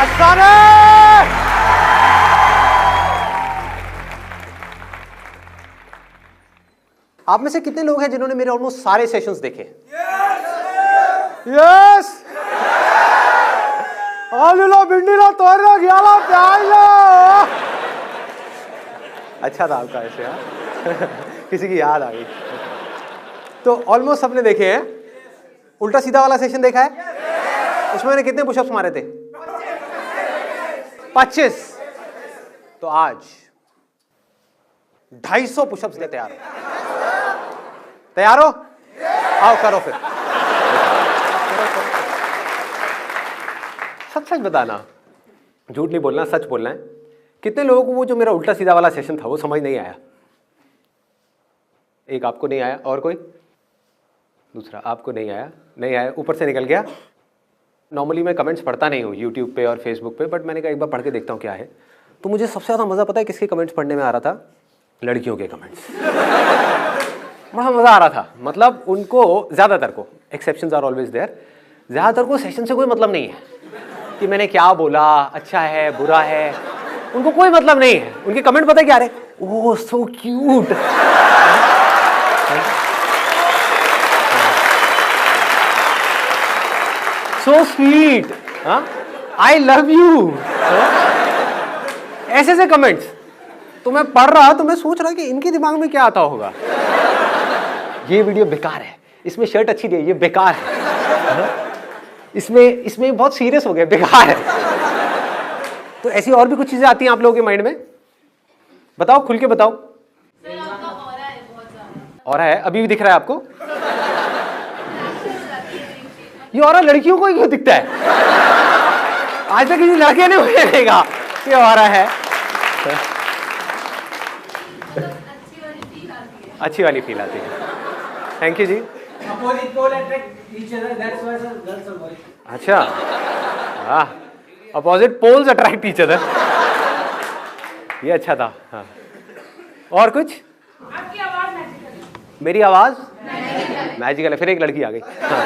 आसान है। आप में से कितने लोग हैं जिन्होंने मेरे ऑलमोस्ट सारे सेशंस देखे? यस। आलूला भिंडीला तोरला गयाला प्याजला। अच्छा था आपका ऐसे, हाँ। किसी की याद आ गई। तो ऑलमोस्ट सबने देखे हैं। उल्टा सीधा वाला सेशन देखा है? उसमें मैंने कितने पुशअप्स मारे थे? 25। तो आज 250 पुशअप्स के तैयार हो? तैयार हो? आओ करो फिर। सच सच बताना, झूठ नहीं बोलना, सच बोलना है। कितने लोगों को वो जो मेरा उल्टा सीधा वाला सेशन था वो समझ नहीं आया? एक आपको नहीं आया, और कोई? दूसरा आपको नहीं आया, नहीं आया, ऊपर से निकल गया। नॉर्मली मैं कमेंट्स पढ़ता नहीं हूँ यूट्यूब पे और फेसबुक पे, बट मैंने कहा एक बार पढ़ के देखता हूँ क्या है। तो मुझे सबसे ज़्यादा मज़ा पता है किसके कमेंट्स पढ़ने में आ रहा था? लड़कियों के कमेंट्स। बड़ा मज़ा आ रहा था। मतलब उनको ज़्यादातर को, एक्सेप्शंस आर ऑलवेज देयर, ज़्यादातर को सेशन से कोई मतलब नहीं है कि मैंने क्या बोला, अच्छा है बुरा है, उनको कोई मतलब नहीं है। उनके कमेंट पता है क्या आ रहे? Oh so cute, so sweet, I love you, ऐसे से कमेंट्स। तो मैं पढ़ रहा तो मैं सोच रहा कि इनके दिमाग में क्या आता होगा। ये वीडियो बेकार है, इसमें शर्ट अच्छी नहीं है, ये बेकार है, इसमें बहुत सीरियस हो गया, बेकार है। तो ऐसी और भी कुछ चीजें आती हैं आप लोगों के माइंड में? बताओ, खुल के बताओ। सर आपका ऑरा है बहुत ज्यादा। ऑरा है? अभी भी दिख रहा है आपको? ये ऑरा लड़कियों को ही क्यों दिखता है? आज तक किसी लड़के ने मुझे देखा ये ऑरा है। अच्छी वाली फील आती है। थैंक यू जी। अच्छा, हाँ, opposite poles attract each other. ये अच्छा था। हाँ, और कुछ? आपकी आवाज मैजिकल है। मेरी आवाज मैजिकल है। फिर एक लड़की आ गई। हाँ।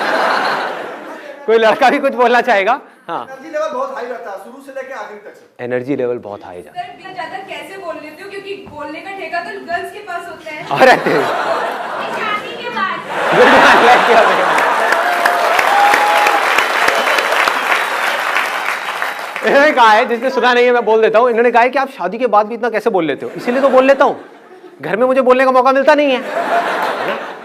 कोई लड़का भी कुछ बोलना चाहेगा? हाँ। एनर्जी लेवल बहुत हाई रहता है शुरू से लेके आखिर तक। एनर्जी लेवल बहुत हाई जाता है। सर इतना ज्यादा कैसे बोल लेते हो? क्योंकि बोलने का ठेका तो गर्ल्स के पास होता है। अरे शादी के बाद इन्होंने कहा है, जिसने सुना नहीं है मैं बोल देता हूँ, इन्होंने कहा है कि आप शादी के बाद भी इतना कैसे बोल लेते हो? इसीलिए तो बोल लेता हूँ, घर में मुझे बोलने का मौका मिलता नहीं है,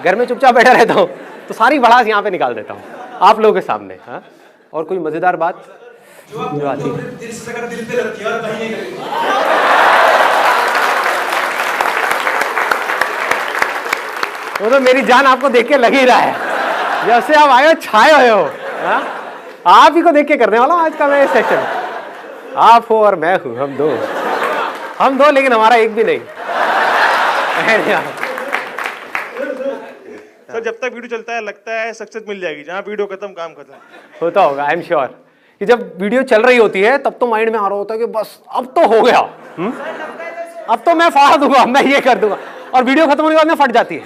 घर में चुपचाप बैठा रहता हूँ, तो सारी भड़ास यहाँ पे निकाल देता हूँ आप लोगों के सामने। हाँ, और कोई मजेदार बात जो आती है? वो तो मेरी जान आपको देख के लग ही रहा है, जैसे आप आए हो छाए हुए हो। हाँ? आप ही को देख के करने वाला हूँ आज का मैं सेशन। आप हो और मैं हूँ, हम दो लेकिन हमारा एक भी नहीं। सर जब तक वीडियो चलता है लगता है सक्सेस मिल जाएगी, जहाँ वीडियो खत्म काम खत्म। होता होगा, आई एम श्योर कि जब वीडियो चल रही होती है तब तो माइंड में आ रहा होता है कि बस अब तो हो गया, अब तो मैं फाड़ दूंगा, मैं ये कर दूंगा, और वीडियो खत्म होने के बाद में फट जाती है।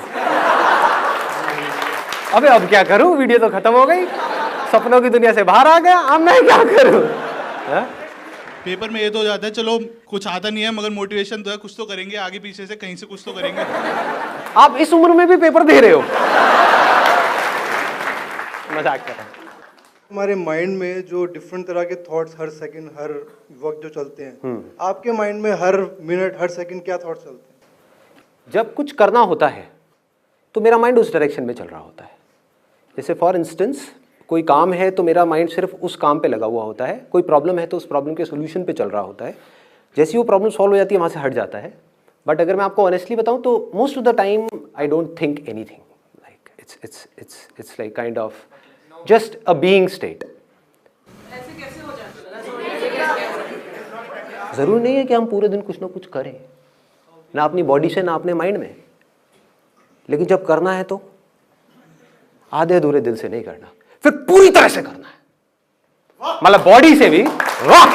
अबे अब क्या करूं, वीडियो तो खत्म हो गई, सपनों की दुनिया से बाहर आ गया, अब मैं क्या करूं? पेपर में ये तो हो जाता है चलो कुछ आता नहीं है मगर मोटिवेशन तो है, कुछ तो करेंगे, आगे पीछे से कहीं से कुछ तो करेंगे। आप इस उम्र में भी पेपर दे रहे हो? मजाक कर रहा हूं। हमारे माइंड में जो डिफरेंट तरह के थॉट्स हर सेकंड हर वक्त जो चलते हैं, आपके माइंड में हर मिनट हर सेकंड क्या थॉट्स चलते हैं? जब कुछ करना होता है तो मेरा माइंड उस डायरेक्शन में चल रहा होता है। जैसे फॉर इंस्टेंस कोई काम है तो मेरा माइंड सिर्फ उस काम पे लगा हुआ होता है, कोई प्रॉब्लम है तो उस प्रॉब्लम के सोल्यूशन पे चल रहा होता है। जैसे वो प्रॉब्लम सॉल्व हो जाती है वहाँ से हट जाता है। बट अगर मैं आपको ऑनेस्टली बताऊँ तो most of the time I don't think anything, like it's like kind of just a being state. ऐसे कैसे हो जाता है? ज़रूरी नहीं है कि हम पूरे दिन कुछ ना कुछ करें, ना अपनी बॉडी से ना अपने माइंड में, लेकिन जब करना है तो आधे अधूरे दिल से नहीं करना, फिर पूरी तरह से करना है, मतलब बॉडी से भी। वाह!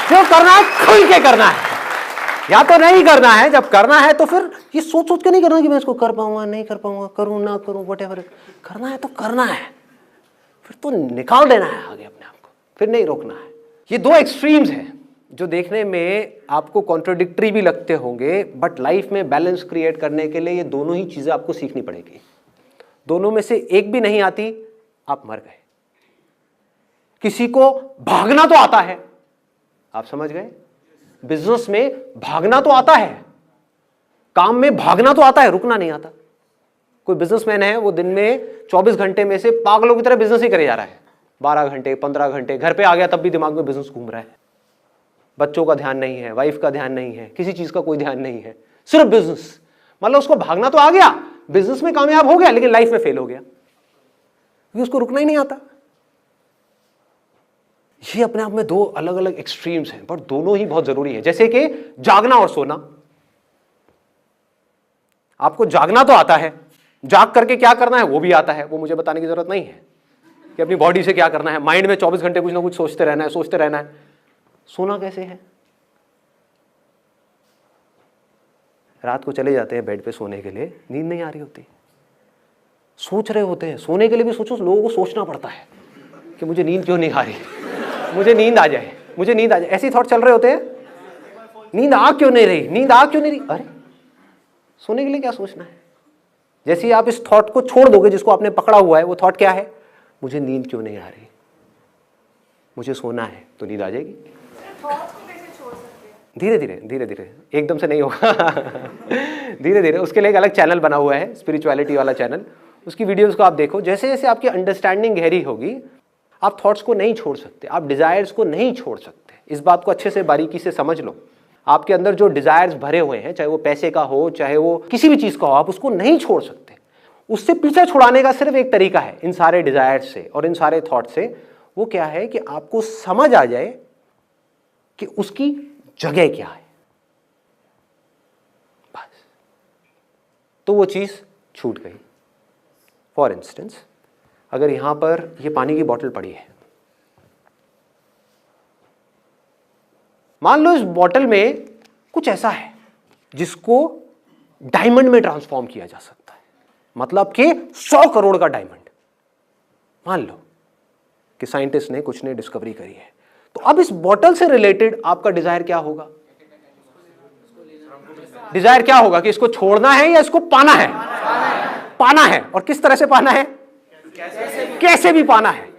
जो करना है खुल के करना है, या तो नहीं करना है। जब करना है तो फिर ये सोच सोच के नहीं करना कि मैं इसको कर पाऊंगा नहीं कर पाऊंगा, करूं ना करूं, व्हाटएवर। करना है तो करना है, फिर तो निकाल देना है आगे अपने आप को। फिर नहीं रोकना है। ये दो एक्सट्रीम्स हैं जो देखने में आपको कॉन्ट्रोडिक्टरी भी लगते होंगे, बट लाइफ में बैलेंस क्रिएट करने के लिए ये दोनों ही चीजें आपको सीखनी पड़ेगी। दोनों में से एक भी नहीं आती, आप मर गए। किसी को भागना तो आता है, आप समझ गए? बिजनेस में भागना तो आता है, काम में भागना तो आता है, रुकना नहीं आता। कोई बिजनेसमैन है, वो दिन में 24 घंटे में से पागलों की तरह बिजनेस ही करे जा रहा है, 12 घंटे 15 घंटे, घर पे आ गया तब भी दिमाग में बिजनेस घूम रहा है। बच्चों का ध्यान नहीं है, वाइफ का ध्यान नहीं है, किसी चीज का कोई ध्यान नहीं है, सिर्फ बिजनेस। मतलब उसको भागना तो आ गया, बिजनेस में कामयाब हो गया, लेकिन लाइफ में फेल हो गया क्योंकि उसको रुकना ही नहीं आता। ये अपने आप में दो अलग अलग एक्सट्रीम्स हैं, पर दोनों ही बहुत जरूरी है। जैसे कि जागना और सोना। आपको जागना तो आता है, जाग करके क्या करना है वो भी आता है, वो मुझे बताने की जरूरत नहीं है कि अपनी बॉडी से क्या करना है। माइंड में 24 घंटे कुछ ना कुछ सोचते रहना है, सोचते रहना है। सोना कैसे है? रात को चले जाते हैं बेड पे सोने के लिए, नींद नहीं आ रही होती, सोच रहे होते हैं। सोने के लिए भी सोचो, लोगों को सोचना पड़ता है कि मुझे नींद क्यों नहीं आ रही, मुझे नींद आ जाए, मुझे नींद आ जाए। ऐसे थॉट चल रहे होते हैं, नींद आ क्यों नहीं रही, नींद आ क्यों नहीं रही। अरे सोने के लिए क्या सोचना है? जैसे ही आप इस थॉट को छोड़ दोगे जिसको आपने पकड़ा हुआ है, वो थॉट क्या है? मुझे नींद क्यों नहीं आ रही, मुझे सोना है, तो नींद आ जाएगी। धीरे धीरे धीरे धीरे, एकदम से नहीं होगा धीरे धीरे। उसके लिए एक अलग चैनल बना हुआ है, स्पिरिचुअलिटी वाला चैनल, उसकी वीडियोस को आप देखो। जैसे जैसे आपकी अंडरस्टैंडिंग गहरी होगी, आप थॉट्स को नहीं छोड़ सकते, आप डिजायर्स को नहीं छोड़ सकते। इस बात को अच्छे से बारीकी से समझ लो। आपके अंदर जो डिजायर्स भरे हुए हैं, चाहे वो पैसे का हो, चाहे वो किसी भी चीज का हो, आप उसको नहीं छोड़ सकते। उससे पीछे छुड़ाने का सिर्फ एक तरीका है, इन सारे डिजायर्स से और इन सारे थॉट से। वो क्या है कि आपको समझ आ जाए कि उसकी जगह क्या है, बस, तो वो चीज छूट गई। फॉर इंस्टेंस, अगर यहां पर ये पानी की बोतल पड़ी है, मान लो इस बोतल में कुछ ऐसा है जिसको डायमंड में ट्रांसफॉर्म किया जा सकता है, मतलब कि 100 करोड़ का डायमंड। मान लो कि साइंटिस्ट ने कुछ ने डिस्कवरी करी है, तो अब इस बोतल से रिलेटेड आपका डिजायर क्या होगा? डिजायर क्या होगा कि इसको छोड़ना है या इसको पाना है? पाना है। और किस तरह से पाना है? कैसे भी पाना है।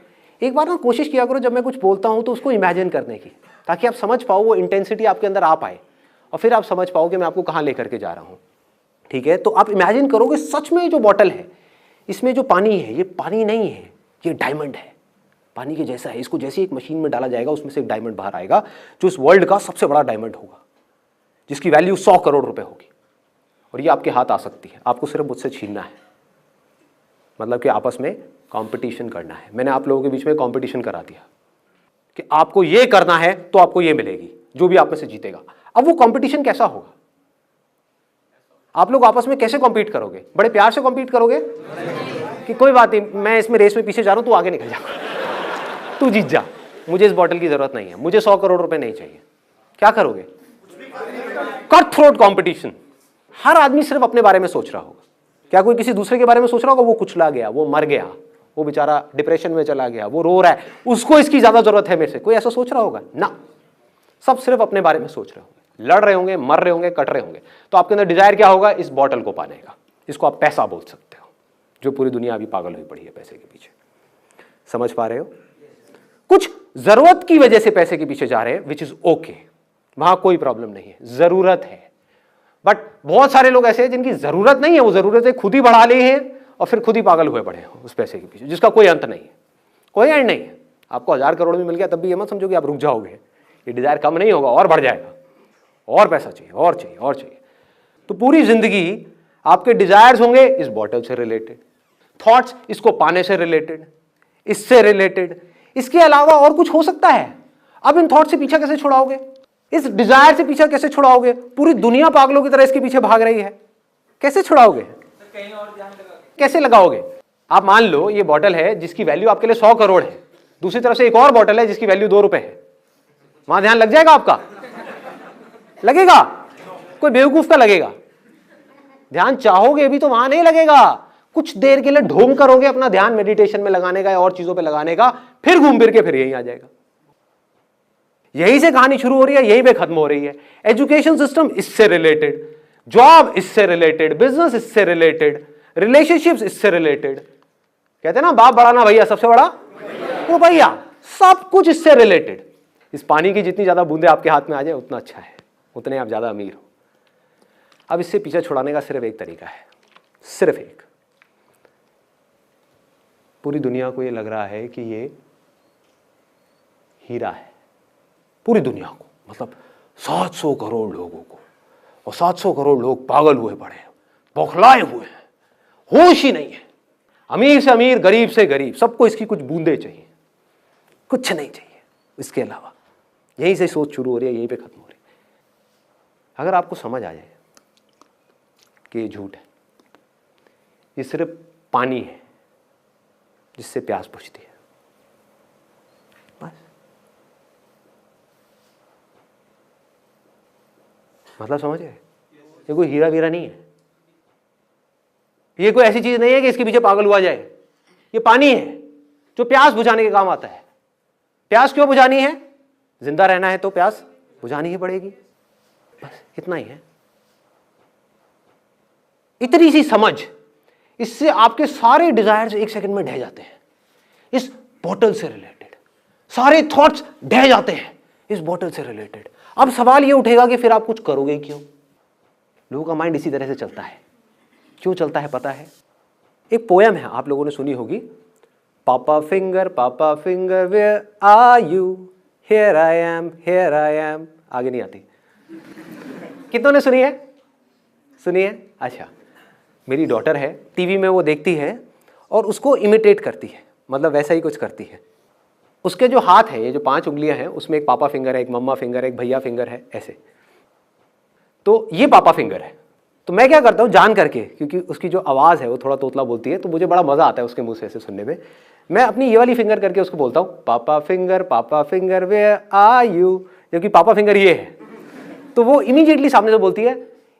एक बार ना कोशिश किया करो, जब मैं कुछ बोलता हूं तो उसको इमेजिन करने की, ताकि आप समझ पाओ, वो इंटेंसिटी आपके अंदर आ पाए, और फिर आप समझ पाओ कि मैं आपको कहां लेकर के जा रहा हूं। ठीक है, तो आप इमेजिन करो कि सच में जो बोतल है, इसमें जो पानी है, ये पानी नहीं है, ये डायमंड है, पानी के जैसा है। इसको जैसे एक मशीन में डाला जाएगा, उसमें से एक डायमंड बाहर आएगा, जो इस वर्ल्ड का सबसे बड़ा डायमंड होगा, जिसकी वैल्यू 100 करोड़ रुपए होगी। और ये आपके हाथ आ सकती है, आपको सिर्फ मुझसे छीनना है। मतलब कि आपस में कंपटीशन करना है। मैंने आप लोगों के बीच में कंपटीशन करा दिया कि आपको ये करना है तो आपको ये मिलेगी, जो भी आप में से जीतेगा। अब वो कंपटीशन कैसा होगा? आप लोग आपस में कैसे कॉम्पीट करोगे? बड़े प्यार से कॉम्पीट करोगे कि कोई बात नहीं, मैं इसमें रेस में पीछे जा रहा हूं, तू आगे निकल जा, तू जीत जा, मुझे इस बॉटल की जरूरत नहीं है, मुझे 100 करोड़ रुपए नहीं चाहिए। क्या करोगे? Cut throat competition. हर आदमी सिर्फ अपने बारे में सोच रहा होगा। क्या कोई किसी दूसरे के बारे में सोच रहा होगा? वो कुचला गया, वो मर गया, वो बेचारा डिप्रेशन में चला गया, वो रो रहा है, उसको इसकी ज्यादा जरूरत है मेरे से, कोई ऐसा सोच रहा होगा ना? सब सिर्फ अपने बारे में सोच रहे होंगे, लड़ रहे होंगे, मर रहे होंगे, कट रहे होंगे। तो आपके अंदर डिजायर क्या होगा? इस बॉटल को पाने का। इसको आप पैसा बोल सकते हो, जो पूरी दुनिया अभी पागल हुई पड़ी है पैसे के पीछे। समझ पा रहे हो? कुछ जरूरत की वजह से पैसे के पीछे जा रहे हैं, विच इज ओके, वहां कोई प्रॉब्लम नहीं है, जरूरत है। बट बहुत सारे लोग ऐसे हैं जिनकी जरूरत नहीं है, वो जरूरतें खुद ही बढ़ा लिए हैं और फिर खुद ही पागल हुए पड़े हैं उस पैसे के पीछे, जिसका कोई अंत नहीं है, कोई एंड नहीं है। आपको 1000 करोड़ में मिल गया, तब भी ये मत समझो कि आप रुक जाओगे, ये डिजायर कम नहीं होगा, और बढ़ जाएगा, और पैसा चाहिए, और चाहिए, और चाहिए। तो पूरी जिंदगी आपके डिजायर्स होंगे इस बॉटल से रिलेटेड, थॉट्स इसको पाने से रिलेटेड, इससे रिलेटेड, इसके अलावा और कुछ हो सकता है। अब इन थॉट से पीछा कैसे छुड़ाओगे? इस डिजायर से पीछा कैसे छुड़ाओगे? पूरी दुनिया पागलों की तरह इसके पीछे भाग रही है, कैसे छुड़ाओगे? कैसे लगाओगे? आप मान लो ये बॉटल है जिसकी वैल्यू आपके लिए 100 करोड़ है, दूसरी तरफ से एक और बॉटल है जिसकी वैल्यू 2 रुपए है, वहां ध्यान लग जाएगा आपका? लगेगा? कोई बेवकूफ का लगेगा। ध्यान चाहोगे भी तो वहां नहीं लगेगा, कुछ देर के लिए ढोंग करोगे अपना ध्यान मेडिटेशन में लगाने का या और चीजों पे लगाने का, फिर घूम फिर के फिर यहीं आ जाएगा। यहीं से कहानी शुरू हो रही है, यहीं पे खत्म हो रही है। एजुकेशन सिस्टम इससे रिलेटेड, जॉब इससे रिलेटेड, बिजनेस इससे रिलेटेड, रिलेशनशिप्स इससे रिलेटेड। कहते हैं ना बाप बड़ा ना भैया, सबसे बड़ा वो भैया, सब कुछ इससे रिलेटेड। इस पानी की जितनी ज्यादा बूंदे आपके हाथ में आ जाए उतना अच्छा है, उतने आप ज्यादा अमीर हो। अब इससे पीछे छुड़ाने का सिर्फ एक तरीका है, सिर्फ एक। पूरी दुनिया को ये लग रहा है कि ये हीरा है, पूरी दुनिया को, मतलब 700 करोड़ लोगों को, और 700 करोड़ लोग पागल हुए पड़े हैं, बौखलाए हुए हैं, होश ही नहीं है। अमीर से अमीर, गरीब से गरीब, सबको इसकी कुछ बूंदे चाहिए, कुछ नहीं चाहिए इसके अलावा। यहीं से सोच शुरू हो रही है, यहीं पे खत्म हो रही है। अगर आपको समझ आ जाए कि ये झूठ है, ये सिर्फ पानी है जिससे प्यास बुझती है, बस। मतलब समझ गए? ये कोई हीरा वीरा नहीं है, ये कोई ऐसी चीज नहीं है कि इसके पीछे पागल हुआ जाए। ये पानी है जो प्यास बुझाने के काम आता है। प्यास क्यों बुझानी है? जिंदा रहना है तो प्यास बुझानी ही पड़ेगी, बस इतना ही है। इतनी सी समझ, इससे आपके सारे डिजायर्स एक सेकंड में ढह जाते हैं। इस बोतल से रिलेटेड सारे थॉट्स ढह जाते हैं इस बोतल से रिलेटेड। अब सवाल ये उठेगा कि फिर आप कुछ करोगे क्यों? लोगों का माइंड इसी तरह से चलता है। क्यों चलता है पता है? एक पोयम है, आप लोगों ने सुनी होगी, papa finger where are you, here I am. आगे नहीं आती। कितनों ने सुनी है? सुनी है? अच्छा, मेरी डॉटर है, टीवी में वो देखती है और उसको इमिटेट करती है, मतलब वैसा ही कुछ करती है। उसके जो हाथ है, ये जो 5 उंगलियां हैं, उसमें एक पापा फिंगर है, एक मम्मा फिंगर है, एक भैया फिंगर है, ऐसे। तो ये पापा फिंगर है। तो मैं क्या करता हूँ जान करके, क्योंकि उसकी जो आवाज़ है वो थोड़ा तोतला बोलती है, तो मुझे बड़ा मज़ा आता है उसके मुंह से ऐसे सुनने में। मैं अपनी ये वाली फिंगर करके उसको बोलता हूँ पापा फिंगर वेयर आर यू, जबकि पापा फिंगर ये है। तो वो इमीडिएटली सामने से बोलती है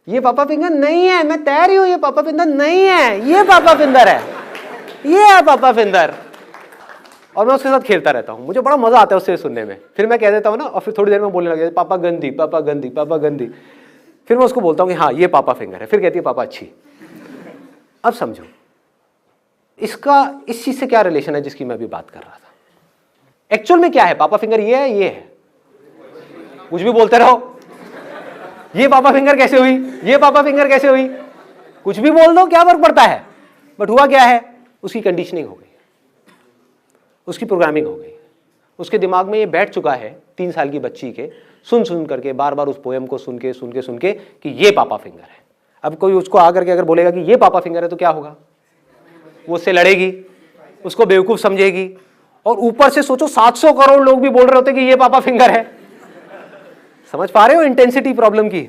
ये पापा फिंगर नहीं है, मैं तैयार ही हूँ, ये पापा फिंगर नहीं है, ये पापा फिंगर है, ये है पापा फिंगर। और मैं उसके साथ खेलता रहता हूँ, मुझे बड़ा मज़ा आता है उससे सुनने में। फिर मैं कह देता हूँ ना, और फिर थोड़ी देर में बोलने लग जाता पापा गंदी, पापा गंदी, पापा गंदी। फिर मैं उसको बोलता हूँ कि हाँ ये पापा फिंगर है, फिर कहती है पापा अच्छी। अब समझो इसका इस चीज से क्या रिलेशन है जिसकी मैं अभी बात कर रहा था। एक्चुअल में क्या है? पापा फिंगर ये है, ये है, कुछ भी बोलते रहो। ये पापा फिंगर कैसे हुई, ये पापा फिंगर कैसे हुई, कुछ भी बोल दो, क्या फर्क पड़ता है। बट हुआ क्या है, उसकी कंडीशनिंग हो गई, उसकी प्रोग्रामिंग हो गई, उसके दिमाग में ये बैठ चुका है 3 साल की बच्ची के, सुन करके बार बार उस पोएम को सुन के कि ये पापा फिंगर है। अब कोई उसको आकर के अगर बोलेगा कि ये पापा फिंगर है तो क्या होगा? वो उससे लड़ेगी, उसको बेवकूफ समझेगी। और ऊपर से सोचो 700 करोड़ लोग भी बोल रहे होते कि ये पापा फिंगर है। समझ पा रहे हो इंटेंसिटी प्रॉब्लम की?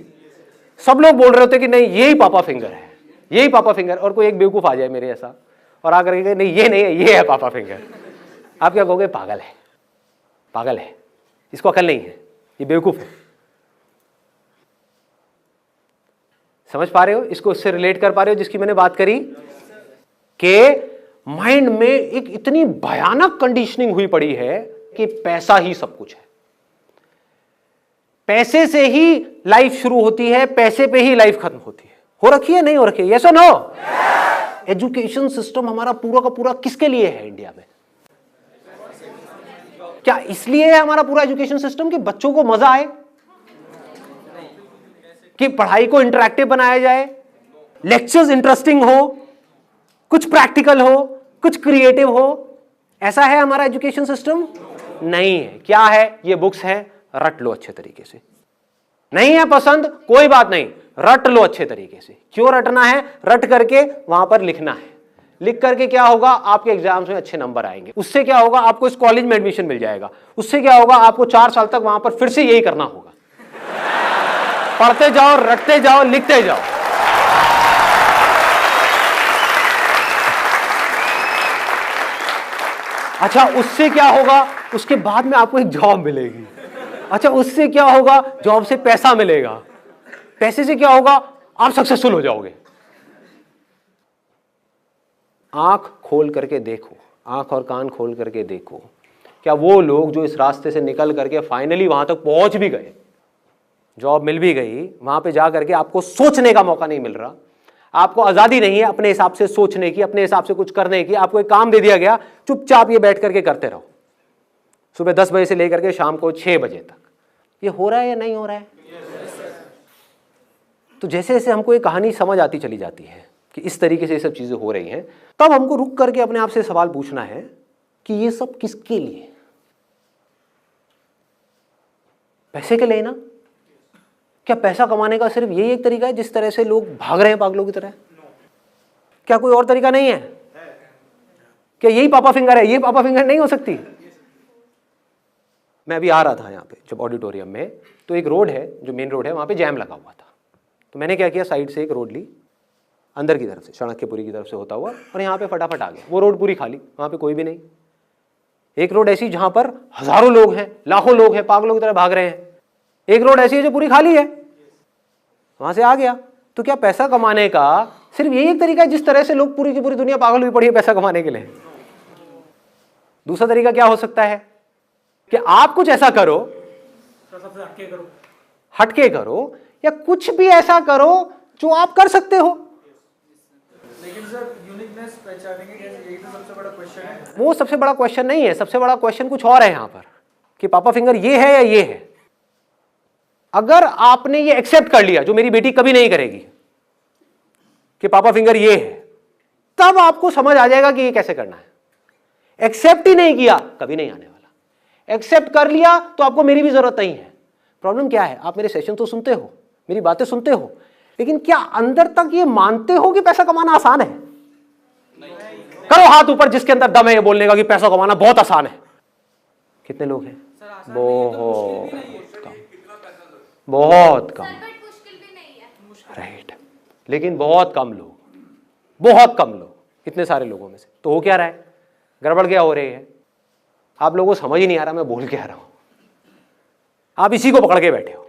सब लोग बोल रहे होते कि नहीं यही पापा फिंगर है, यही पापा फिंगर। और कोई एक बेवकूफ आ जाए मेरे ऐसा और आकर के नहीं ये नहीं है, ये है पापा फिंगर। आप क्या कहोगे? पागल है, पागल है, इसको अकल नहीं है, ये बेवकूफ है। समझ पा रहे हो? इसको उससे रिलेट कर पा रहे हो जिसकी मैंने बात करी कि माइंड में एक इतनी भयानक कंडीशनिंग हुई पड़ी है कि पैसा ही सब कुछ है, पैसे से ही लाइफ शुरू होती है, पैसे पे ही लाइफ खत्म होती है। हो रखी है, नहीं हो रखी है? यस और नो? एजुकेशन सिस्टम हमारा पूरा का पूरा किसके लिए है इंडिया में? क्या इसलिए है हमारा पूरा एजुकेशन सिस्टम कि बच्चों को मजा आए, कि पढ़ाई को इंटरैक्टिव बनाया जाए, लेक्चर्स इंटरेस्टिंग हो, कुछ प्रैक्टिकल हो, कुछ क्रिएटिव हो? ऐसा है हमारा एजुकेशन सिस्टम? नहीं है। क्या है? ये बुक्स है, रट लो अच्छे तरीके से। नहीं है पसंद, कोई बात नहीं, रट लो अच्छे तरीके से। क्यों रटना है? रट करके वहां पर लिखना है। लिख करके क्या होगा? आपके एग्जाम्स में अच्छे नंबर आएंगे। उससे क्या होगा? आपको इस कॉलेज में एडमिशन मिल जाएगा। उससे क्या होगा? आपको 4 साल तक वहां पर फिर से यही करना होगा, पढ़ते जाओ, रटते जाओ, लिखते जाओ। अच्छा, उससे क्या होगा? उसके बाद में आपको एक जॉब मिलेगी। अच्छा, उससे क्या होगा? जॉब से पैसा मिलेगा। पैसे से क्या होगा? आप सक्सेसफुल हो जाओगे। आंख खोल करके देखो, आंख और कान खोल करके देखो, क्या वो लोग जो इस रास्ते से निकल करके फाइनली वहां तक पहुंच भी गए, जॉब मिल भी गई, वहां पे जा करके आपको सोचने का मौका नहीं मिल रहा, आपको आजादी नहीं है अपने हिसाब से सोचने की, अपने हिसाब से कुछ करने की, आपको एक काम दे दिया गया, चुपचाप ये बैठ करके करते रहो सुबह 10 बजे से लेकर के शाम को 6 बजे तक। ये हो रहा है या नहीं हो रहा है? तो जैसे जैसे हमको ये कहानी समझ आती चली जाती है कि इस तरीके से ये सब चीजें हो रही हैं, तब हमको रुक करके अपने आप से सवाल पूछना है कि ये सब किसके लिए? पैसे के लिए ना? क्या पैसा कमाने का सिर्फ यही एक तरीका है जिस तरह से लोग भाग रहे हैं पागलों की तरह? क्या कोई और तरीका नहीं है? क्या यही पापा फिंगर है? ये पापा फिंगर नहीं हो सकती? मैं अभी आ रहा था यहाँ पे जब ऑडिटोरियम में, तो एक रोड है जो मेन रोड है, वहाँ पे जैम लगा हुआ था। तो मैंने क्या किया, साइड से एक रोड ली अंदर की तरफ से, चाणक्यपुरी की तरफ से होता हुआ, और यहाँ पे फटाफट आ गया। वो रोड पूरी खाली, वहाँ पे कोई भी नहीं। एक रोड ऐसी जहाँ पर हजारों लोग हैं, लाखों लोग हैं, पागलों की तरह भाग रहे हैं। एक रोड ऐसी है जो पूरी खाली है, वहाँ से आ गया। तो क्या पैसा कमाने का सिर्फ यही एक तरीका है जिस तरह से लोग पूरी की पूरी दुनिया पागल हुई पड़ी है पैसा कमाने के लिए? दूसरा तरीका क्या हो सकता है कि आप कुछ ऐसा करो, हटके करो, या कुछ भी ऐसा करो जो आप कर सकते हो। लेकिन सर यूनिकनेस पहचानेंगे कैसे, यही तो सबसे बड़ा क्वेश्चन है। वो सबसे बड़ा क्वेश्चन नहीं है, सबसे बड़ा क्वेश्चन कुछ और है यहाँ पर कि पापा फिंगर ये है या ये है। अगर आपने ये एक्सेप्ट कर लिया, जो मेरी बेटी कभी नहीं करेगी, कि पापा फिंगर ये है, तब आपको समझ आ जाएगा कि ये कैसे करना है। एक्सेप्ट ही नहीं किया, कभी नहीं आने वाला। एक्सेप्ट कर लिया तो आपको मेरी भी जरूरत नहीं है। प्रॉब्लम क्या है, आप मेरे सेशन तो सुनते हो, मेरी बातें सुनते हो, लेकिन क्या अंदर तक ये मानते हो कि पैसा कमाना आसान है? करो हाथ ऊपर जिसके अंदर दम है ये बोलने का कि पैसा कमाना बहुत आसान है। कितने लोग हैं? बहुत कम, बहुत कम। राइट, लेकिन बहुत कम लोग, बहुत कम लोग, इतने सारे लोगों में से। तो हो क्या रहा है, गड़बड़ क्या हो रही है? आप लोगों को समझ ही नहीं आ रहा मैं बोल क्या रहा हूं। आप इसी को पकड़ के बैठे हो,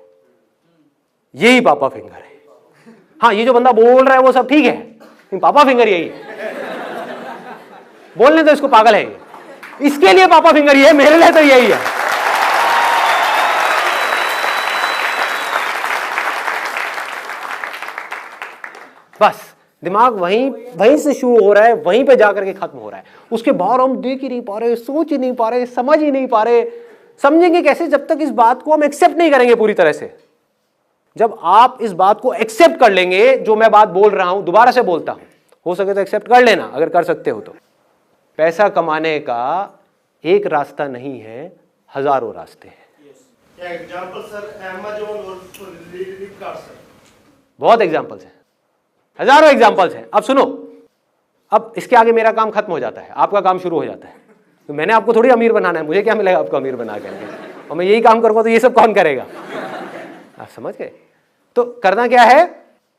यही पापा फिंगर है। हाँ, ये जो बंदा बोल रहा है वो सब ठीक है, लेकिन पापा फिंगर यही है। बोलने तो इसको पागल है ये, इसके लिए पापा फिंगर ये है, मेरे लिए तो यही है। बस दिमाग वहीं से शुरू हो रहा है, वहीं पे जाकर के खत्म हो रहा है। उसके बाहर हम देख ही नहीं पा रहे, सोच ही नहीं पा रहे, समझ ही नहीं पा रहे। समझेंगे कैसे जब तक इस बात को हम एक्सेप्ट नहीं करेंगे पूरी तरह से। जब आप इस बात को एक्सेप्ट कर लेंगे, जो मैं बात बोल रहा हूं दोबारा से बोलता हूं, हो सके तो एक्सेप्ट कर लेना अगर कर सकते हो तो। पैसा कमाने का एक रास्ता नहीं है, हजारों रास्ते हैं। एग्जांपल सर, अमेज़न और फ्लिपकार्ट सर, बहुत एग्जांपल्स हैं, हजारों एग्जांपल्स हैं। अब सुनो, अब इसके आगे मेरा काम खत्म हो जाता है, आपका काम शुरू हो जाता है। तो मैंने आपको थोड़ी अमीर बनाना है, मुझे क्या मिलेगा आपको अमीर बना करके? और मैं यही काम करूंगा तो ये सब कौन करेगा? आप समझ गए? तो करना क्या है,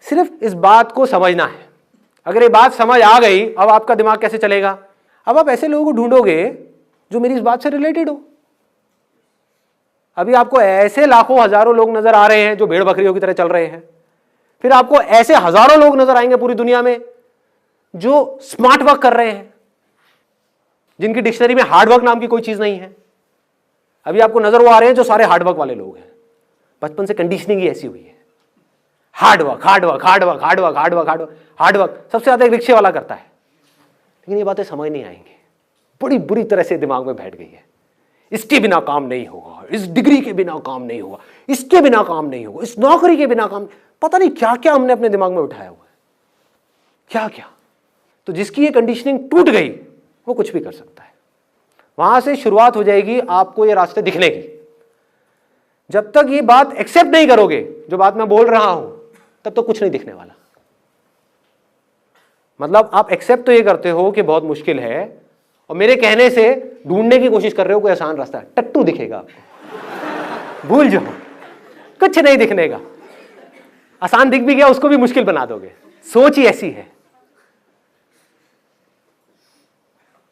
सिर्फ इस बात को समझना है। अगर ये बात समझ आ गई, अब आपका दिमाग कैसे चलेगा? अब आप ऐसे लोगों को ढूंढोगे जो मेरी इस बात से रिलेटेड हो। अभी आपको ऐसे लाखों हजारों लोग नजर आ रहे हैं जो भेड़ बकरियों की तरह चल रहे हैं, फिर आपको ऐसे हजारों लोग नजर आएंगे पूरी दुनिया में जो स्मार्ट वर्क कर रहे हैं, जिनकी डिक्शनरी में हार्ड वर्क नाम की कोई चीज नहीं है। अभी आपको नजर वो आ रहे हैं जो सारे हार्ड वर्क वाले लोग हैं, बचपन से कंडीशनिंग ही ऐसी हुई है। Hard work, hard work, hard work, hard work, hard work, hard work, hard work सबसे ज्यादा एक रिक्शे वाला करता है। लेकिन ये बातें समझ नहीं आएंगी, बड़ी बुरी तरह से दिमाग में बैठ गई है। इसके बिना काम नहीं होगा, इस डिग्री के बिना काम नहीं होगा, इसके बिना काम नहीं होगा, इस नौकरी के बिना काम, पता नहीं क्या क्या हमने अपने दिमाग में उठाया हुआ है, क्या क्या। तो जिसकी ये कंडीशनिंग टूट गई वो कुछ भी कर सकता है। वहां से शुरुआत हो जाएगी आपको ये रास्ते दिखने की। जब तक ये बात एक्सेप्ट नहीं करोगे, जो बात मैं बोल रहा हूं, तब तो कुछ नहीं दिखने वाला। मतलब आप एक्सेप्ट तो ये करते हो कि बहुत मुश्किल है, और मेरे कहने से ढूंढने की कोशिश कर रहे हो कोई आसान रास्ता। टट्टू दिखेगा आपको, भूल जाओ, कुछ नहीं दिखने का। आसान दिख भी गया उसको भी मुश्किल बना दोगे, सोच ही ऐसी है।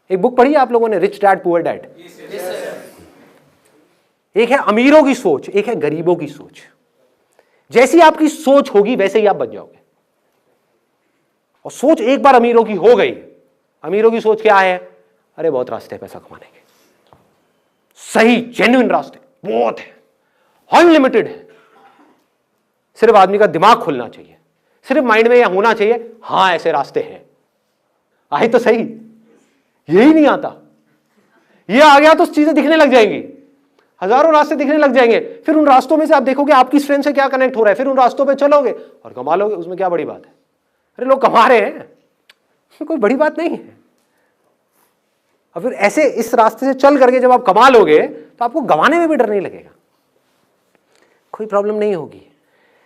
एक बुक पढ़ी है आप लोगों ने, रिच डैड पुअर डैड? एक है अमीरों की सोच, एक है गरीबों की सोच। जैसी आपकी सोच होगी वैसे ही आप बन जाओगे। और सोच एक बार अमीरों की हो गई, अमीरों की सोच क्या है? अरे बहुत रास्ते हैं पैसा कमाने के, सही जेन्युइन रास्ते बहुत है, अनलिमिटेड है। सिर्फ आदमी का दिमाग खुलना चाहिए, सिर्फ माइंड में यह होना चाहिए हां ऐसे रास्ते हैं। आए तो सही, यही नहीं आता, ये आ गया तो चीजें दिखने लग जाएंगी, हजारों रास्ते दिखने लग जाएंगे। फिर उन रास्तों में से आप देखोगे आपकी स्ट्रेंथ से क्या कनेक्ट हो रहा है, फिर उन रास्तों पे चलोगे और कमा लोगे। उसमें क्या बड़ी बात है? अरे लोग कमा रहे हैं, कोई बड़ी बात नहीं है। और फिर ऐसे इस रास्ते से चल करके जब आप कमा लोगे तो आपको गंवाने में भी डर नहीं लगेगा, कोई प्रॉब्लम नहीं होगी।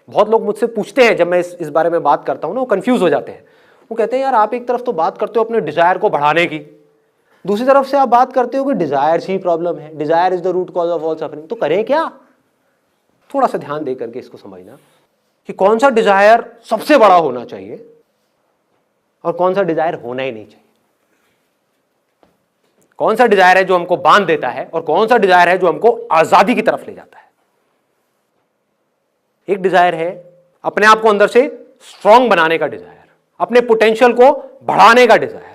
बहुत लोग मुझसे पूछते हैं, जब मैं इस बारे में बात करता हूं ना, वो कंफ्यूज हो जाते हैं। वो कहते हैं यार आप एक तरफ तो बात करते हो अपने डिजायर को बढ़ाने की, दूसरी तरफ से आप बात करते हो कि डिजायर ही प्रॉब्लम है, desire is the root cause of all suffering. तो करें क्या? थोड़ा सा ध्यान दे करके इसको समझना कि कौन सा डिजायर सबसे बड़ा होना चाहिए और कौन सा डिजायर होना ही नहीं चाहिए। कौन सा डिजायर है जो हमको बांध देता है और कौन सा डिजायर है जो हमको आजादी की तरफ ले जाता है। एक डिजायर है अपने आप को अंदर से स्ट्रांग बनाने का डिजायर, अपने पोटेंशियल को बढ़ाने का डिजायर।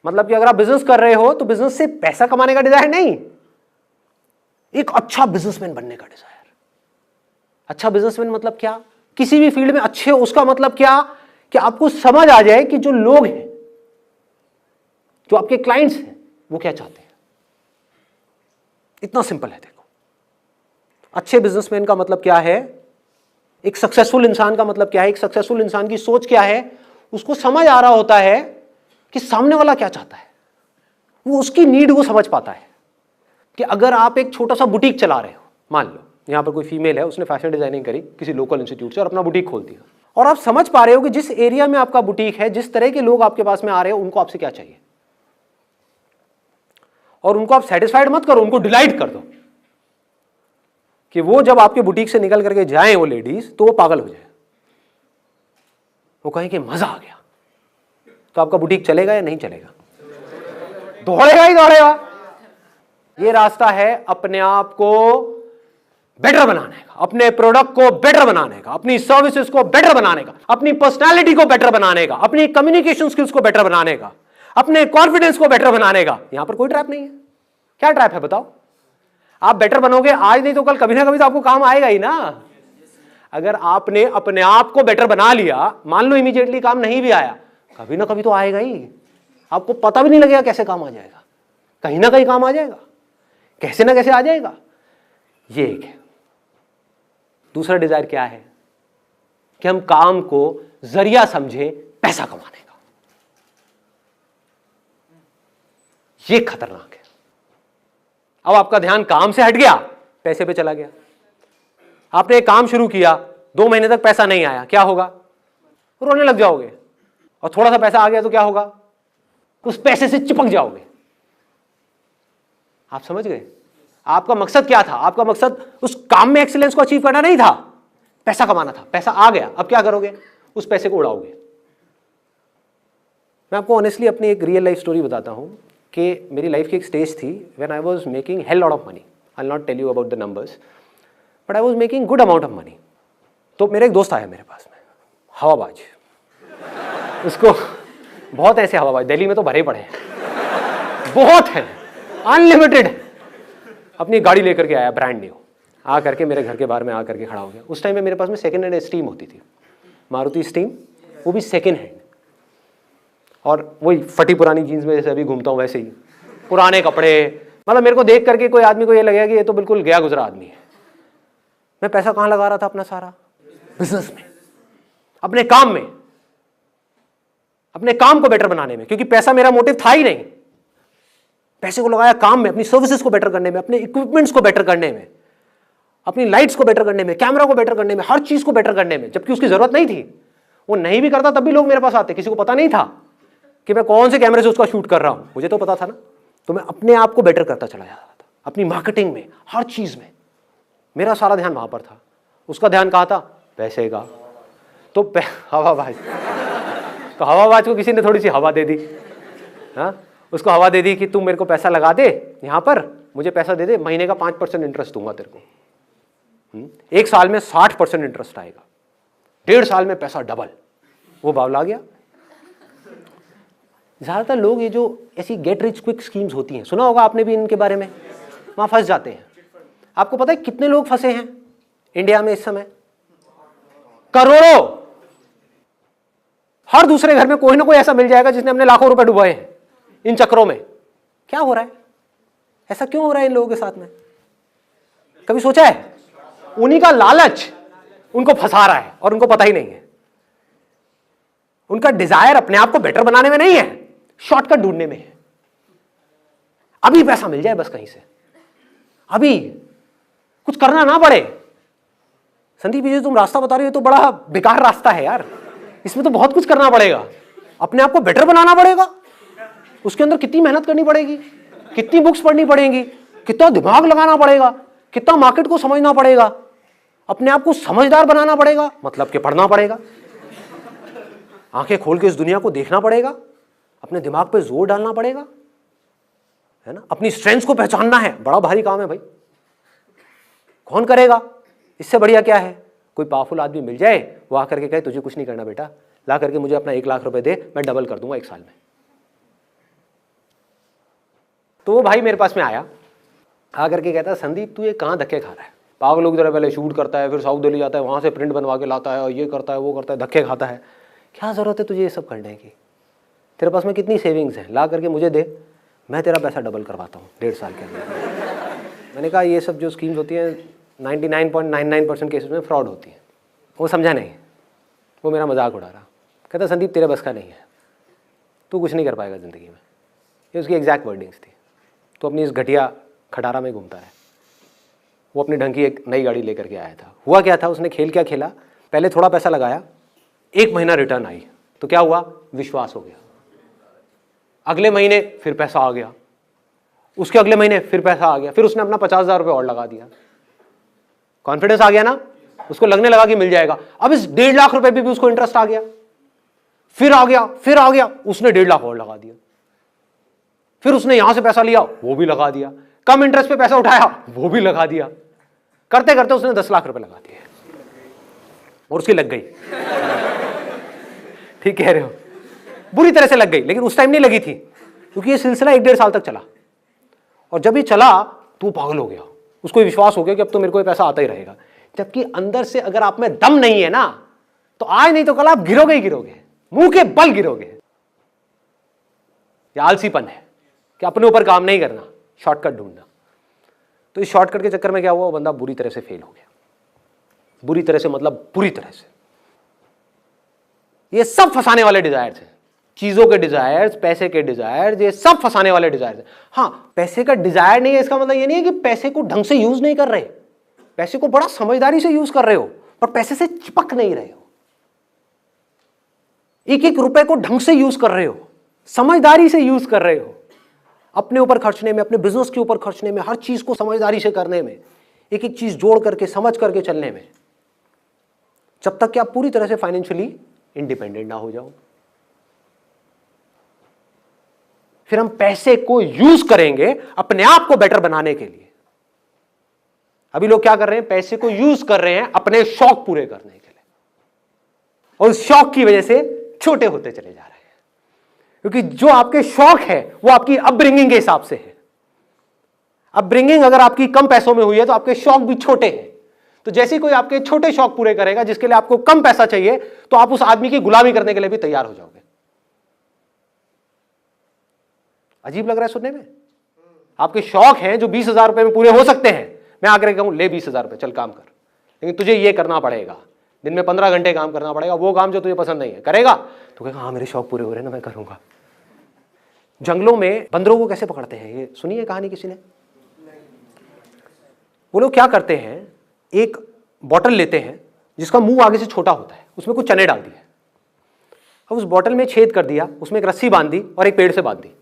मतलब कि अगर आप बिजनेस कर रहे हो तो बिजनेस से पैसा कमाने का डिजायर नहीं, एक अच्छा बिजनेसमैन बनने का डिजायर। अच्छा बिजनेसमैन मतलब क्या? किसी भी फील्ड में अच्छे हो, उसका मतलब क्या कि आपको समझ आ जाए कि जो लोग हैं, जो आपके क्लाइंट्स हैं, वो क्या चाहते हैं। इतना सिंपल है। देखो, अच्छे बिजनेसमैन का मतलब क्या है, एक सक्सेसफुल इंसान का मतलब क्या है, एक सक्सेसफुल इंसान की सोच क्या है, उसको समझ आ रहा होता है कि सामने वाला क्या चाहता है, वो उसकी नीड को समझ पाता है। कि अगर आप एक छोटा सा बुटीक चला रहे हो, मान लो यहां पर कोई फीमेल है, उसने फैशन डिजाइनिंग करी किसी लोकल इंस्टीट्यूट से और अपना बुटीक खोल दिया, और आप समझ पा रहे हो कि जिस एरिया में आपका बुटीक है, जिस तरह के लोग आपके पास में आ रहे हो, उनको आपसे क्या चाहिए, और उनको आप सेटिस्फाइड मत करो, उनको डिलाइट कर दो कि वो जब आपके बुटीक से निकल करके जाएं वो लेडीज, तो वो पागल हो जाए, वो कहें कि मजा आ गया। तो आपका बुटीक चलेगा या नहीं चलेगा? दौड़ेगा ही दौड़ेगा। ये रास्ता है अपने आप को बेटर बनाने का, अपने प्रोडक्ट को बेटर बनाने का, अपनी सर्विसेज को बेटर बनाने का, अपनी पर्सनालिटी को बेटर बनाने का, अपनी कम्युनिकेशन स्किल्स को बेटर बनाने का, अपने कॉन्फिडेंस को बेटर बनाने का। यहां पर कोई ट्रैप नहीं है। क्या ट्रैप है बताओ? आप बेटर बनोगे आज नहीं तो कल, कभी ना कभी तो आपको काम आएगा ही ना। अगर आपने अपने आप को बेटर बना लिया, मान लो इमीडिएटली काम नहीं भी आया, कभी ना कभी तो आएगा ही। आपको पता भी नहीं लगेगा कैसे काम आ जाएगा, कहीं ना कहीं काम आ जाएगा, कैसे ना कैसे आ जाएगा। ये एक है। दूसरा डिजायर क्या है कि हम काम को जरिया समझे पैसा कमाने का। ये खतरनाक है। अब आपका ध्यान काम से हट गया, पैसे पे चला गया। आपने एक काम शुरू किया, 2 महीने तक पैसा नहीं आया, क्या होगा? रोने लग जाओगे। और थोड़ा सा पैसा आ गया तो क्या होगा? उस पैसे से चिपक जाओगे। आप समझ गए? आपका मकसद क्या था? आपका मकसद उस काम में एक्सीलेंस को अचीव करना नहीं था, पैसा कमाना था। पैसा आ गया, अब क्या करोगे? उस पैसे को उड़ाओगे। मैं आपको ऑनेस्टली अपनी एक रियल लाइफ स्टोरी बताता हूं कि मेरी लाइफ की एक स्टेज थी when I was making hell lot of money. I will not tell you about the numbers, but I was making good amount of money. तो मेरा एक दोस्त आया मेरे पास में, हवाबाज। उसको बहुत ऐसे हवाबाज दिल्ली में तो भरे पड़े हैं, बहुत है, अनलिमिटेड। अपनी गाड़ी लेकर के आया ब्रांड न्यू, आ करके मेरे घर के बाहर में आ करके खड़ा हो गया। उस टाइम में मेरे पास में सेकंड हैंड स्टीम होती थी, मारुति स्टीम, वो भी सेकंड हैंड, और वही फटी पुरानी जीन्स में जैसे अभी घूमता हूँ वैसे ही, पुराने कपड़े। मतलब मेरे को देख करके कोई आदमी को ये लगेगा कि ये तो बिल्कुल गया गुजरा आदमी है। मैं पैसा कहाँ लगा रहा था अपना? सारा बिजनेस में, अपने काम में, अपने काम को बेटर बनाने में, क्योंकि पैसा मेरा मोटिव था ही नहीं। पैसे को लगाया काम में, अपनी सर्विसेज को बेटर करने में, अपने इक्विपमेंट्स को बेटर करने में, अपनी लाइट्स को बेटर करने में, कैमरा को बेटर करने में, हर चीज को बेटर करने में, जबकि उसकी जरूरत नहीं थी। वो नहीं भी करता तब भी लोग मेरे पास आते, किसी को पता नहीं था कि मैं कौन से कैमरे से उसका शूट कर रहा हूं, मुझे तो पता था ना। तो मैं अपने आप को बेटर करता चला जा रहा था, अपनी मार्केटिंग में, हर चीज में। मेरा सारा ध्यान वहां पर था। उसका ध्यान कहाँ था? पैसे का। तो हवाबाज, तो हवाबाज को किसी ने थोड़ी सी हवा दे दी। हाँ, उसको हवा दे दी कि तू मेरे को पैसा लगा दे, यहाँ पर मुझे पैसा दे दे, महीने का 5% इंटरेस्ट दूंगा तेरे को। 1 साल में 60% इंटरेस्ट आएगा, 1.5 साल में पैसा डबल। वो बावला गया। ज़्यादातर लोग ये जो ऐसी गेट रिच क्विक स्कीम्स होती हैं, सुना होगा आपने भी इनके बारे में, वहाँ फंस जाते हैं। आपको पता है कितने लोग फंसे हैं इंडिया में इस समय? करोड़ों। हर दूसरे घर में कोई ना कोई ऐसा मिल जाएगा जिसने अपने लाखों रुपए डुबाए हैं इन चक्रों में। क्या हो रहा है? ऐसा क्यों हो रहा है इन लोगों के साथ में? कभी सोचा है? उन्हीं का लालच उनको फंसा रहा है और उनको पता ही नहीं है। उनका डिजायर अपने आप को बेटर बनाने में नहीं है, शॉर्टकट ढूंढने में है। अभी पैसा मिल जाए बस कहीं से, अभी कुछ करना ना पड़े। संदीप जी तुम रास्ता बता रहे हो तो बड़ा बेकार रास्ता है यार, इसमें तो बहुत कुछ करना पड़ेगा, अपने आप को बेटर बनाना पड़ेगा, उसके अंदर कितनी मेहनत करनी पड़ेगी, कितनी बुक्स पढ़नी पड़ेंगी, कितना दिमाग लगाना पड़ेगा, कितना मार्केट को समझना पड़ेगा, अपने आप को समझदार बनाना पड़ेगा, मतलब कि पढ़ना पड़ेगा, आंखें खोल के इस दुनिया को देखना पड़ेगा, अपने दिमाग पे जोर डालना पड़ेगा, है ना, अपनी स्ट्रेंथ्स को पहचानना है। बड़ा भारी काम है भाई, कौन करेगा? इससे बढ़िया क्या है, कोई पावरफुल आदमी मिल जाए, वो आकर के कहे तुझे कुछ नहीं करना बेटा, ला करके मुझे अपना 1 लाख रुपए दे, मैं डबल कर दूंगा 1 साल में। तो वो भाई मेरे पास में आया, आकर के कहता संदीप तू ये कहाँ धक्के खा रहा है? पागलों की तरह पहले शूट करता है, फिर साउथ दिल्ली जाता है, वहाँ से प्रिंट बनवा के लाता है, और ये करता है वो करता है, धक्के खाता है। क्या ज़रूरत है तुझे ये सब करने की? तेरे पास में कितनी सेविंग्स हैं, ला करके मुझे दे, मैं तेरा पैसा डबल करवाता हूँ 1.5 साल के अंदर। मैंने कहा ये सब जो स्कीम्स होती हैं 99.99% केसेस में फ्रॉड होती है। वो समझा नहीं, वो मेरा मजाक उड़ा रहा। कहता संदीप तेरे बस का नहीं है, तू कुछ नहीं कर पाएगा ज़िंदगी में। ये उसकी एग्जैक्ट वर्डिंग्स थी। तो अपनी इस घटिया खटारा में घूमता है। वो अपनी ढंग की एक नई गाड़ी लेकर के आया था। हुआ क्या था, उसने खेल क्या खेला, पहले थोड़ा पैसा लगाया, 1 महीना रिटर्न आई, तो क्या हुआ, विश्वास हो गया। अगले महीने फिर पैसा आ गया, उसके अगले महीने फिर पैसा आ गया, फिर उसने अपना 50,000 रुपये और लगा दिया। कॉन्फिडेंस आ गया ना, उसको लगने लगा कि मिल जाएगा। अब इस 1.5 लाख रुपए भी उसको इंटरेस्ट आ गया, फिर आ गया, फिर आ गया, उसने 1.5 लाख और लगा दिया। फिर उसने यहां से पैसा लिया, वो भी लगा दिया, कम इंटरेस्ट पे पैसा उठाया, वो भी लगा दिया। करते करते उसने 10 लाख रुपए लगा दिए और उसकी लग गई। ठीक कह रहे हो, बुरी तरह से लग गई, लेकिन उस टाइम नहीं लगी थी, क्योंकि ये सिलसिला 1-1.5 साल तक चला। और जब ये चला तो पागल हो गया, उसको विश्वास हो गया कि अब तो मेरे को ये पैसा आता ही रहेगा। जबकि अंदर से अगर आप में दम नहीं है ना, तो आज नहीं तो कल आप गिरोगे ही गिरोगे, मुंह के बल गिरोगे। ये आलसीपन है कि अपने ऊपर काम नहीं करना, शॉर्टकट ढूंढना। तो इस शॉर्टकट के चक्कर में क्या हुआ, वो बंदा बुरी तरह से फेल हो गया। बुरी तरह से मतलब बुरी तरह से। ये सब फंसाने वाले डिजायर्स हैं, चीजों के डिजायर्स, पैसे के डिजायर्स, ये सब फंसाने वाले डिजायर्स हैं। हाँ, पैसे का डिजायर नहीं है इसका मतलब ये नहीं है कि पैसे को ढंग से यूज नहीं कर रहे, पैसे को बड़ा समझदारी से यूज कर रहे हो, पर पैसे से चिपक नहीं रहे हो। 1-1 रुपए को ढंग से यूज कर रहे हो, समझदारी से यूज कर रहे हो, अपने ऊपर खर्चने में, अपने बिजनेस के ऊपर खर्चने में, हर चीज को समझदारी से करने में, 1-1 चीज जोड़ करके समझ करके चलने में, जब तक कि आप पूरी तरह से फाइनेंशियली इंडिपेंडेंट ना हो जाओ। फिर हम पैसे को यूज करेंगे अपने आप को बेटर बनाने के लिए। अभी लोग क्या कर रहे हैं, पैसे को यूज कर रहे हैं अपने शौक पूरे करने के लिए, और उस शौक की वजह से छोटे होते चले जा रहे हैं। क्योंकि जो आपके शौक है वो आपकी अपब्रिंगिंग के हिसाब से है। अपब्रिंगिंग अगर आपकी कम पैसों में हुई है तो आपके शौक भी छोटे हैं। तो जैसे कोई आपके छोटे शौक पूरे करेगा जिसके लिए आपको कम पैसा चाहिए, तो आप उस आदमी की गुलामी करने के लिए भी तैयार हो जाओगे। अजीब लग रहा है सुनने में? आपके शौक हैं जो 20,000 रुपए में पूरे हो सकते हैं, मैं आकर कहूं ले 20,000 रुपए चल काम कर, लेकिन तुझे ये करना पड़ेगा, दिन में 15 घंटे काम करना पड़ेगा, वो काम जो तुझे पसंद नहीं है करेगा, तो कहेगा हाँ मेरे शौक पूरे हो रहे हैं ना, मैं करूंगा। जंगलों में बंदरों को कैसे पकड़ते हैं, ये सुनिए कहानी किसी ने? वो लोग क्या करते हैं, एक बॉटल लेते हैं जिसका मुंह आगे से छोटा होता है, उसमें कुछ चने डाल दिए, अब उस बॉटल में छेद कर दिया, उसमें एक रस्सी बांध दी और एक पेड़ से बांध दी।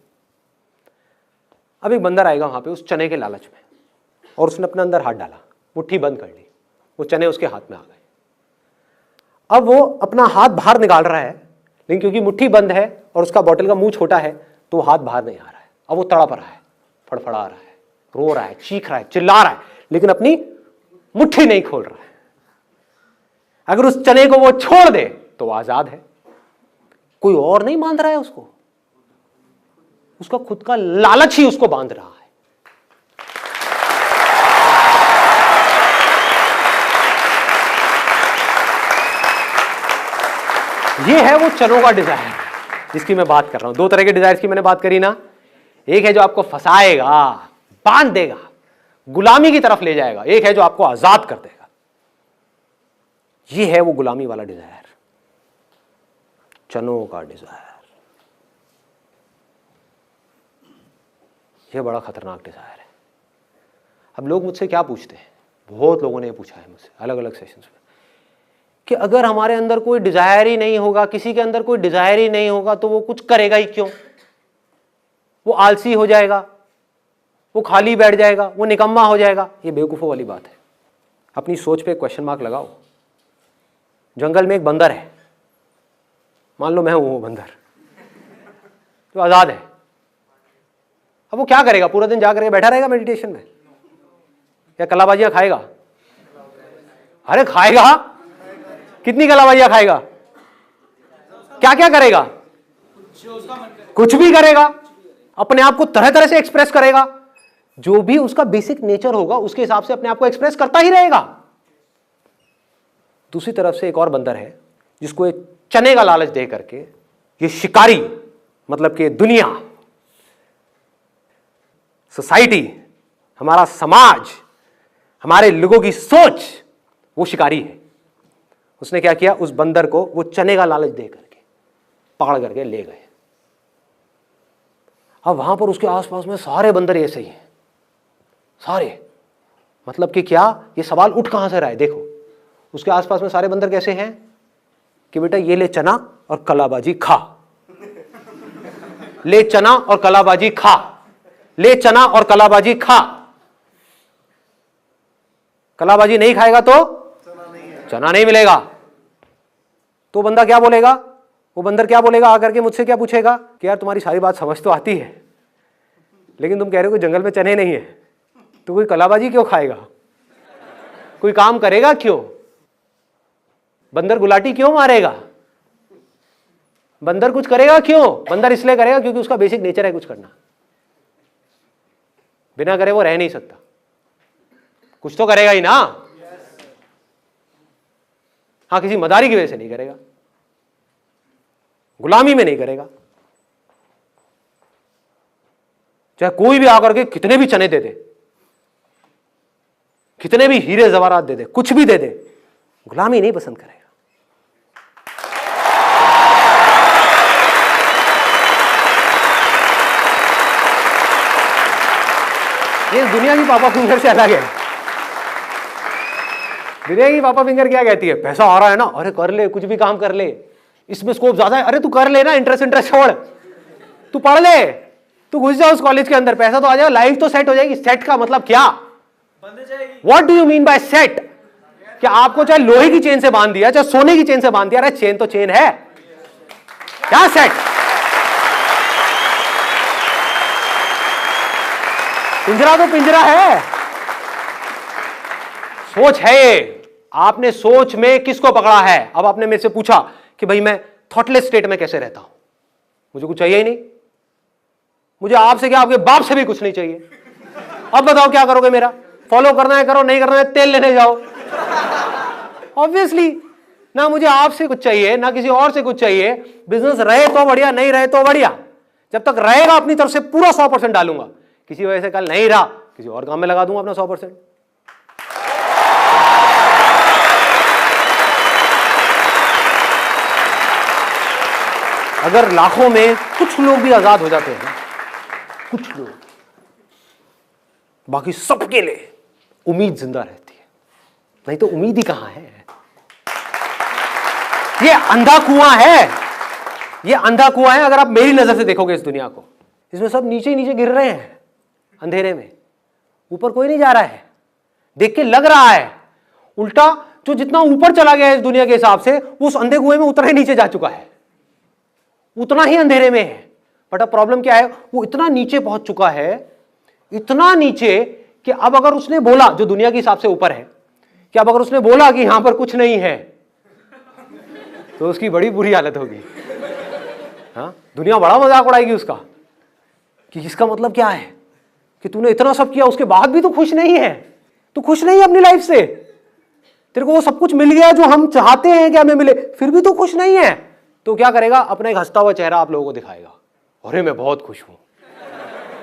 अब एक बंदर आएगा वहां पे उस चने के लालच में, और उसने अपने अंदर हाथ डाला, मुट्ठी बंद कर ली, वो चने उसके हाथ में आ गए। अब वो अपना हाथ बाहर निकाल रहा है, लेकिन क्योंकि मुट्ठी बंद है और उसका बॉटल का मुंह छोटा है, तो हाथ बाहर नहीं आ रहा है। अब वो तड़प रहा है, फड़फड़ा रहा है, रो रहा है, चीख रहा है, चिल्ला रहा है, लेकिन अपनी मुट्ठी नहीं खोल रहा है। अगर उस चने को वो छोड़ दे तो वो आजाद है, कोई और नहीं बांध रहा है उसको, उसका खुद का लालच ही उसको बांध रहा है। ये है वो चनों का डिजायर जिसकी मैं बात कर रहा हूं। दो तरह के डिजायर्स की मैंने बात करी ना, एक है जो आपको फंसाएगा, बांध देगा, गुलामी की तरफ ले जाएगा, एक है जो आपको आजाद कर देगा। ये है वो गुलामी वाला डिजायर, चनों का डिजायर। ये बड़ा खतरनाक डिजायर है। अब लोग मुझसे क्या पूछते हैं, बहुत लोगों ने पूछा है मुझसे अलग अलग सेशंस में, कि अगर हमारे अंदर कोई डिजायर ही नहीं होगा, किसी के अंदर कोई डिजायर ही नहीं होगा, तो वो कुछ करेगा ही क्यों? वो आलसी हो जाएगा, वो खाली बैठ जाएगा, वो निकम्मा हो जाएगा। ये बेवकूफ़ों वाली बात है। अपनी सोच पे क्वेश्चन मार्क लगाओ। जंगल में एक बंदर है, मान लो मैं हूं वो बंदर, तो आज़ाद है। अब वो क्या करेगा? पूरा दिन जा करके बैठा रहेगा मेडिटेशन में, या कलाबाजियां खाएगा? अरे खाएगा, कितनी कलाबाजियां खाएगा? क्या क्या करेगा? कुछ भी करेगा, अपने आप को तरह तरह से एक्सप्रेस करेगा। जो भी उसका बेसिक नेचर होगा उसके हिसाब से अपने आप को एक्सप्रेस करता ही रहेगा। दूसरी तरफ से एक और बंदर है जिसको एक चने का लालच दे करके ये शिकारी, मतलब कि दुनिया, सोसाइटी, हमारा समाज, हमारे लोगों की सोच, वो शिकारी है। उसने क्या किया? उस बंदर को वो चने का लालच दे करके पकड़ करके ले गए। अब वहां पर उसके आसपास में सारे बंदर ऐसे ही हैं, सारे। मतलब कि क्या? ये सवाल उठ कहां से रहा है? देखो, उसके आसपास में सारे बंदर कैसे हैं कि बेटा ये ले चना और कलाबाजी खा, ले चना और कलाबाजी खा, ले चना और कलाबाजी खा। कलाबाजी नहीं खाएगा तो चना नहीं मिलेगा। तो बंदा क्या बोलेगा? वो बंदर क्या बोलेगा? आकर के मुझसे क्या पूछेगा कि यार तुम्हारी सारी बात समझ तो आती है, लेकिन तुम कह रहे हो कि जंगल में चने नहीं है, तो कोई कलाबाजी क्यों खाएगा? कोई काम करेगा क्यों? बंदर गुलाटी क्यों मारेगा? बंदर कुछ करेगा क्यों? बंदर इसलिए करेगा क्योंकि उसका बेसिक नेचर है कुछ करना। बिना करे वो रह नहीं सकता, कुछ तो करेगा ही ना। हाँ, किसी मदारी की वजह से नहीं करेगा, गुलामी में नहीं करेगा। चाहे कोई भी आकर के कितने भी चने दे दे, कितने भी हीरे जवाहरात दे दे, कुछ भी दे दे, गुलामी नहीं पसंद करेगा। ये दुनिया की पापा फिंगर से अलग है। दुनिया की पापा फिंगर क्या कहती है? पैसा आ रहा है ना, अरे कर ले, कुछ भी काम कर ले, इसमें स्कोप ज्यादा है, अरे तू कर ले ना, इंटरेस्ट छोड़, तू पढ़ ले, तू घुस जा उस कॉलेज के अंदर, पैसा तो आ जाएगा, लाइफ तो सेट हो जाएगी। सेट का मतलब क्या? What do you mean by set? क्या आपको चाहे लोहे की चेन से बांध दिया, चाहे सोने की चेन से बांध दिया, अरे चेन तो चेन है, क्या सेट? पिंजरा तो पिंजरा है, सोच है ये। आपने सोच में किसको पकड़ा है? अब आपने मेरे से पूछा कि भाई मैं थॉटलेस स्टेट में कैसे रहता हूं, मुझे कुछ चाहिए ही नहीं, मुझे आपसे क्या, आपके बाप से भी कुछ नहीं चाहिए। अब बताओ क्या करोगे? मेरा फॉलो करना है करो, नहीं करना है तेल लेने जाओ। ऑब्वियसली ना मुझे आपसे कुछ चाहिए ना किसी और से कुछ चाहिए। बिजनेस रहे तो बढ़िया, नहीं रहे तो बढ़िया। जब तक रहेगा अपनी तरफ से पूरा 100% डालूंगा, किसी वजह से कल नहीं रहा किसी और काम में लगा दूंगा अपना 100%। अगर लाखों में कुछ लोग भी आजाद हो जाते हैं, कुछ लोग, बाकी सबके लिए उम्मीद जिंदा रहती है। नहीं तो उम्मीद ही कहां है? ये अंधा कुआं है, ये अंधा कुआं है। अगर आप मेरी नजर से देखोगे इस दुनिया को, इसमें सब नीचे ही नीचे गिर रहे हैं अंधेरे में, ऊपर कोई नहीं जा रहा है। देख के लग रहा है उल्टा जो जितना ऊपर चला गया है इस दुनिया के हिसाब से, वो उस अंधे कुएं में उतना ही नीचे जा चुका है, उतना ही अंधेरे में है। बट अब प्रॉब्लम क्या है? वो इतना नीचे पहुंच चुका है, इतना नीचे कि अब अगर उसने बोला, जो दुनिया के हिसाब से ऊपर है, कि अब अगर उसने बोला कि यहां पर कुछ नहीं है, तो उसकी बड़ी बुरी हालत होगी। हाँ, दुनिया बड़ा मजाक उड़ाएगी उसका कि इसका मतलब क्या है कि तूने इतना सब किया उसके बाद भी तू खुश नहीं है, तू खुश नहीं है अपनी लाइफ से, तेरे को वो सब कुछ मिल गया जो हम चाहते हैं कि हमें मिले, फिर भी तू खुश नहीं है, तो क्या करेगा? अपना एक हंसता हुआ चेहरा आप लोगों को दिखाएगा, अरे मैं बहुत खुश हूं,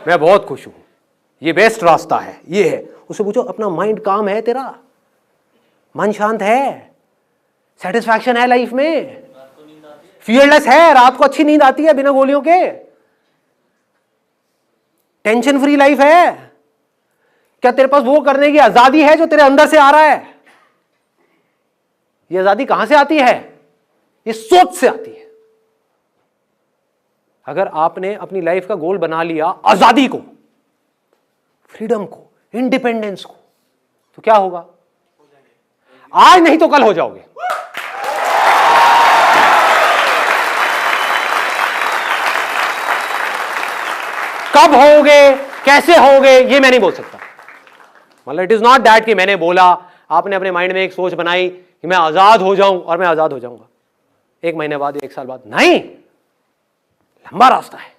मैं बहुत खुश हूं, ये बेस्ट रास्ता है, ये है। उससे पूछो अपना माइंड काम है, तेरा मन शांत है, सेटिस्फैक्शन है लाइफ में, फियरलेस है, रात को अच्छी नींद आती है बिना गोलियों के, टेंशन फ्री लाइफ है? क्या तेरे पास वो करने की आजादी है जो तेरे अंदर से आ रहा है? ये आजादी कहां से आती है? ये सोच से आती है। अगर आपने अपनी लाइफ का गोल बना लिया आजादी को, फ्रीडम को, इंडिपेंडेंस को, तो क्या होगा? आज नहीं तो कल हो जाओगे। कब होगे, कैसे होगे, ये मैं नहीं बोल सकता। मतलब इट इज नॉट दैट कि मैंने बोला, आपने अपने माइंड में एक सोच बनाई कि मैं आजाद हो जाऊं और मैं आजाद हो जाऊंगा 1 महीने बाद, 1 साल बाद, नहीं। लंबा रास्ता है,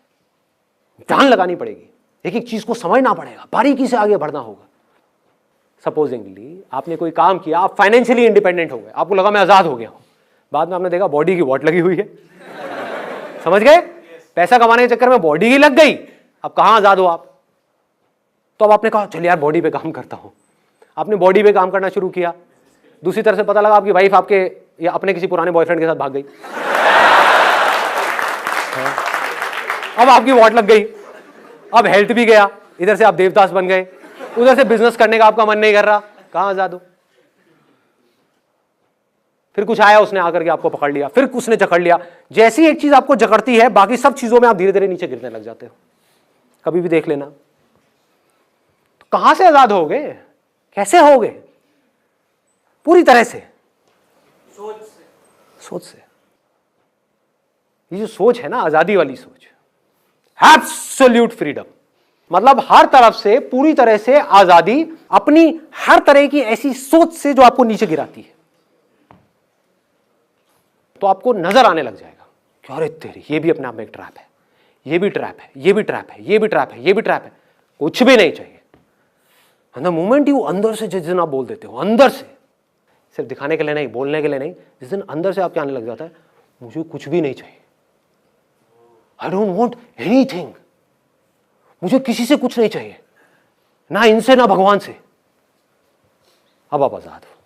जान लगानी पड़ेगी, एक एक चीज को समझना पड़ेगा, बारीकी से आगे बढ़ना होगा। सपोजिंगली आपने कोई काम किया, आप फाइनेंशियली इंडिपेंडेंट हो गए, आपको लगा मैं आजाद हो गया हूं, बाद में आपने देखा बॉडी की वॉट लगी हुई है, समझ गए? पैसा कमाने के चक्कर में बॉडी ही लग गई, अब कहां आजाद हो आप? तो अब आपने कहा चल यार बॉडी पे काम करता हूं, आपने बॉडी पे काम करना शुरू किया, दूसरी तरफ से पता लगा आपकी वाइफ आपके या अपने किसी पुराने बॉयफ्रेंड के साथ भाग गई, अब आपकी वॉट लग गई, अब हेल्थ भी गया, इधर से आप देवदास बन गए, उधर से बिजनेस करने का आपका मन नहीं कर रहा, कहां आजाद हो? फिर कुछ आया, उसने आकर के आपको पकड़ लिया, फिर उसने जकड़ लिया। जैसी एक चीज आपको जकड़ती है, बाकी सब चीजों में आप धीरे धीरे नीचे गिरने लग जाते हो। कभी भी देख लेना, तो कहां से आजाद होगे, कैसे होगे? पूरी तरह से सोच से। ये जो सोच है ना, आजादी वाली सोच, एब्सोल्यूट फ्रीडम, मतलब हर तरफ से पूरी तरह से आजादी, अपनी हर तरह की ऐसी सोच से जो आपको नीचे गिराती है। तो आपको नजर आने लग जाएगा कि अरे तेरी, ये भी अपने आप में एक ट्रैप है, ये भी ट्रैप है, ये भी ट्रैप है, ये भी ट्रैप है, ये भी ट्रैप है। कुछ भी नहीं चाहिए। द मोमेंट यू अंदर से, जिस दिन आप बोल देते हो अंदर से, सिर्फ दिखाने के लिए नहीं, बोलने के लिए नहीं, जिस दिन अंदर से आपके आने लग जाता है मुझे कुछ भी नहीं चाहिए, आई डोंट वॉन्ट एनीथिंग, मुझे किसी से कुछ नहीं चाहिए, ना इनसे ना भगवान से, अब आप आजाद हो।